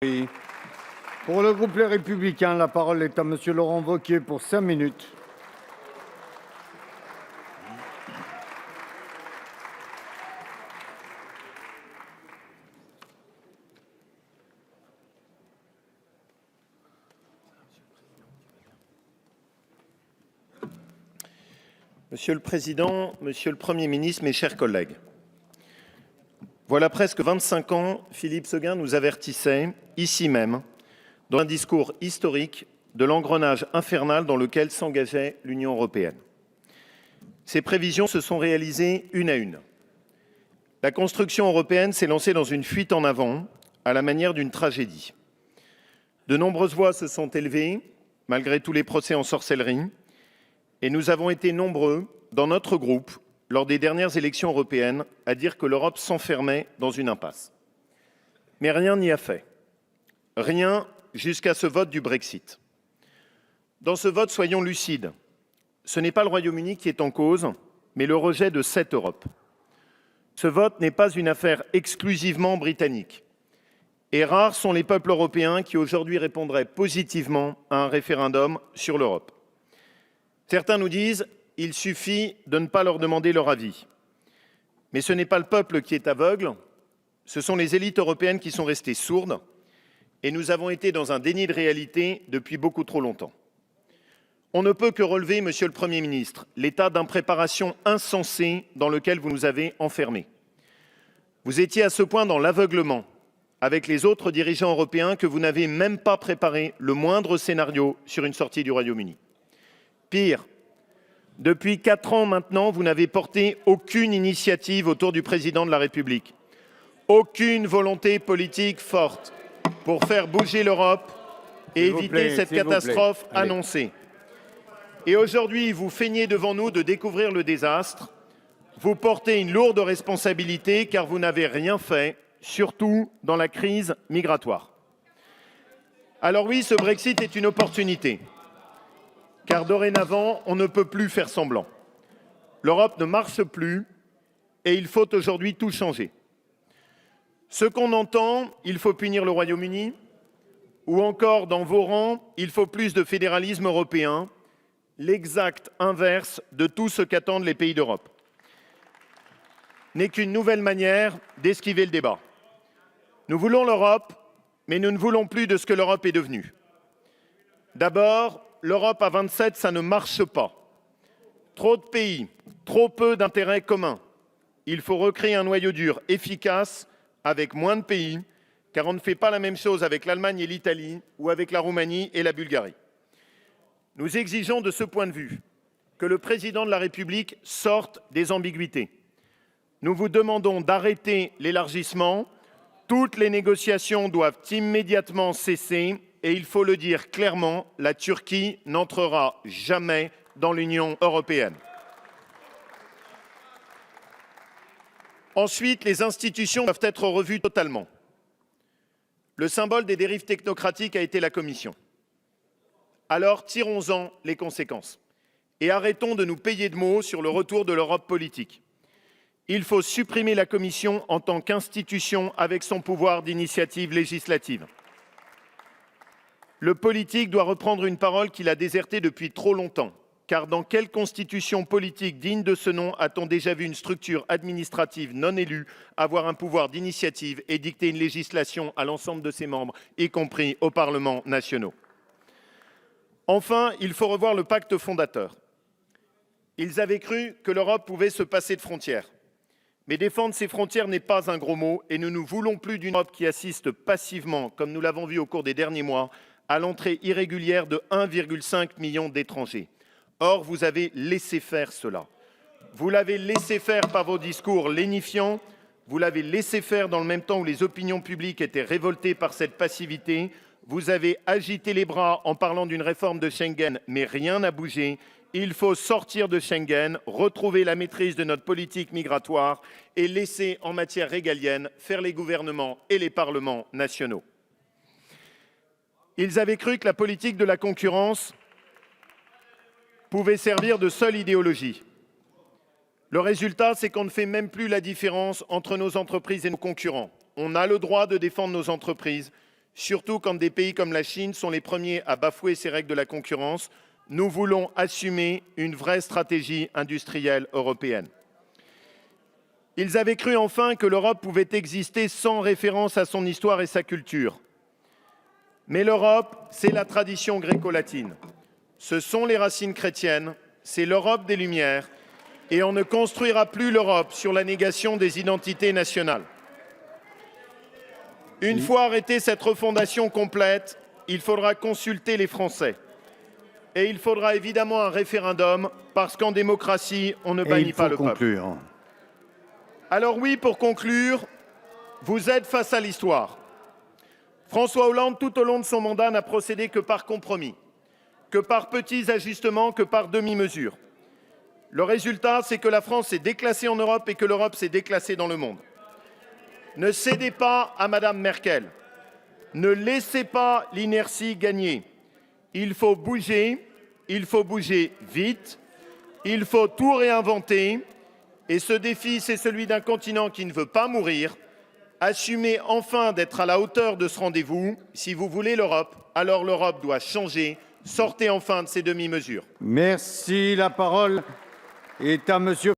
Oui. Pour le groupe Les Républicains, la parole est à Monsieur Laurent Wauquiez pour 5 minutes. Monsieur le Président, Monsieur le Premier ministre, mes chers collègues, voilà presque 25 ans, Philippe Séguin nous avertissait, ici même, dans un discours historique, de l'engrenage infernal dans lequel s'engageait l'Union européenne. Ces prévisions se sont réalisées une à une. La construction européenne s'est lancée dans une fuite en avant, à la manière d'une tragédie. De nombreuses voix se sont élevées, malgré tous les procès en sorcellerie, et nous avons été nombreux, dans notre groupe, lors des dernières élections européennes, à dire que l'Europe s'enfermait dans une impasse. Mais rien n'y a fait. Rien jusqu'à ce vote du Brexit. Dans ce vote, soyons lucides. Ce n'est pas le Royaume-Uni qui est en cause, mais le rejet de cette Europe. Ce vote n'est pas une affaire exclusivement britannique. Et rares sont les peuples européens qui aujourd'hui répondraient positivement à un référendum sur l'Europe. Certains nous disent qu'il suffit de ne pas leur demander leur avis. Mais ce n'est pas le peuple qui est aveugle, ce sont les élites européennes qui sont restées sourdes, et nous avons été dans un déni de réalité depuis beaucoup trop longtemps. On ne peut que relever, Monsieur le Premier ministre, l'état d'impréparation insensée dans lequel vous nous avez enfermés. Vous étiez à ce point dans l'aveuglement avec les autres dirigeants européens que vous n'avez même pas préparé le moindre scénario sur une sortie du Royaume-Uni. Pire, depuis 4 ans maintenant, vous n'avez porté aucune initiative autour du président de la République, aucune volonté politique forte pour faire bouger l'Europe et éviter cette catastrophe annoncée. Et aujourd'hui, vous feignez devant nous de découvrir le désastre. Vous portez une lourde responsabilité car vous n'avez rien fait, surtout dans la crise migratoire. Alors oui, ce Brexit est une opportunité. Car dorénavant, on ne peut plus faire semblant. L'Europe ne marche plus et il faut aujourd'hui tout changer. Ce qu'on entend, il faut punir le Royaume-Uni, ou encore dans vos rangs, il faut plus de fédéralisme européen, l'exact inverse de tout ce qu'attendent les pays d'Europe. N'est qu'une nouvelle manière d'esquiver le débat. Nous voulons l'Europe, mais nous ne voulons plus de ce que l'Europe est devenue. D'abord, l'Europe à 27, ça ne marche pas. Trop de pays, trop peu d'intérêts communs. Il faut recréer un noyau dur efficace avec moins de pays, car on ne fait pas la même chose avec l'Allemagne et l'Italie ou avec la Roumanie et la Bulgarie. Nous exigeons de ce point de vue que le président de la République sorte des ambiguïtés. Nous vous demandons d'arrêter l'élargissement. Toutes les négociations doivent immédiatement cesser. Et il faut le dire clairement, la Turquie n'entrera jamais dans l'Union européenne. Ensuite, les institutions doivent être revues totalement. Le symbole des dérives technocratiques a été la Commission. Alors, tirons-en les conséquences et arrêtons de nous payer de mots sur le retour de l'Europe politique. Il faut supprimer la Commission en tant qu'institution avec son pouvoir d'initiative législative. Le politique doit reprendre une parole qu'il a désertée depuis trop longtemps. Car dans quelle constitution politique digne de ce nom a-t-on déjà vu une structure administrative non élue avoir un pouvoir d'initiative et dicter une législation à l'ensemble de ses membres, y compris aux parlements nationaux? Enfin, il faut revoir le pacte fondateur. Ils avaient cru que l'Europe pouvait se passer de frontières. Mais défendre ses frontières n'est pas un gros mot et nous ne voulons plus d'une Europe qui assiste passivement, comme nous l'avons vu au cours des derniers mois, à l'entrée irrégulière de 1,5 million d'étrangers. Or, vous avez laissé faire cela. Vous l'avez laissé faire par vos discours lénifiants, vous l'avez laissé faire dans le même temps où les opinions publiques étaient révoltées par cette passivité, vous avez agité les bras en parlant d'une réforme de Schengen, mais rien n'a bougé. Il faut sortir de Schengen, retrouver la maîtrise de notre politique migratoire et laisser, en matière régalienne, faire les gouvernements et les parlements nationaux. Ils avaient cru que la politique de la concurrence pouvait servir de seule idéologie. Le résultat, c'est qu'on ne fait même plus la différence entre nos entreprises et nos concurrents. On a le droit de défendre nos entreprises surtout quand des pays comme la Chine sont les premiers à bafouer ces règles de la concurrence. Nous voulons assumer une vraie stratégie industrielle européenne. Ils avaient cru enfin que l'Europe pouvait exister sans référence à son histoire et sa culture. Mais l'Europe, c'est la tradition gréco-latine. Ce sont les racines chrétiennes, c'est l'Europe des Lumières, et on ne construira plus l'Europe sur la négation des identités nationales. Une fois arrêtée cette refondation complète, il faudra consulter les Français. Et il faudra évidemment un référendum, parce qu'en démocratie, on ne bannit pas le peuple. Alors oui, pour conclure, vous êtes face à l'histoire. François Hollande, tout au long de son mandat, n'a procédé que par compromis, que par petits ajustements, que par demi-mesures. Le résultat, c'est que la France s'est déclassée en Europe et que l'Europe s'est déclassée dans le monde. Ne cédez pas à Madame Merkel. Ne laissez pas l'inertie gagner. Il faut bouger vite, il faut tout réinventer. Et ce défi, c'est celui d'un continent qui ne veut pas mourir. Assumez enfin d'être à la hauteur de ce rendez-vous. Si vous voulez l'Europe, alors l'Europe doit changer. Sortez enfin de ces demi-mesures. Merci. La parole est à Monsieur